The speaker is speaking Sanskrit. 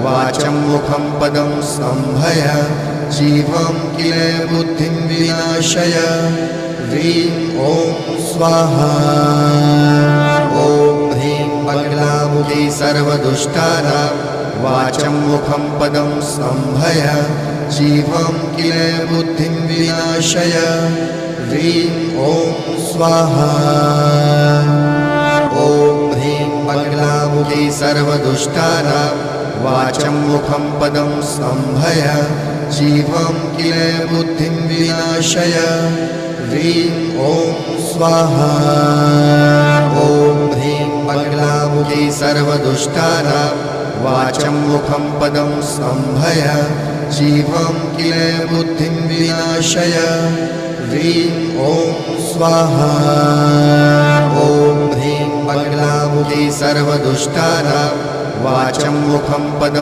वाचं मुखं पदं स्तम्भय जीवं किल बुद्धिं विनाशय ह्रीं ॐ स्वाहा ॐ ह्रीं बगलामुखी सर्वदुष्टानां वाचं मुखं पदं स्तम्भय जीवं किल बुद्धिं विनाशय ह्रीं ॐ स्वाहा ॐ ह्रीं बगलामुखी सर्वदुष्टानां वाचं मुखं पदं स्तम्भय जीवं किल बुद्धिं विनाशय ह्रीं ॐ स्वाहा ॐ ह्रीं बगलामुखी सर्वदुष्टानां वाचं मुखं पदं स्तम्भय जीवं किल बुद्धिं विनाशय ह्रीं ॐ स्वाहा ॐ ह्रीं बगलामुखी सर्वदुष्टानां वाचं मुखं पदं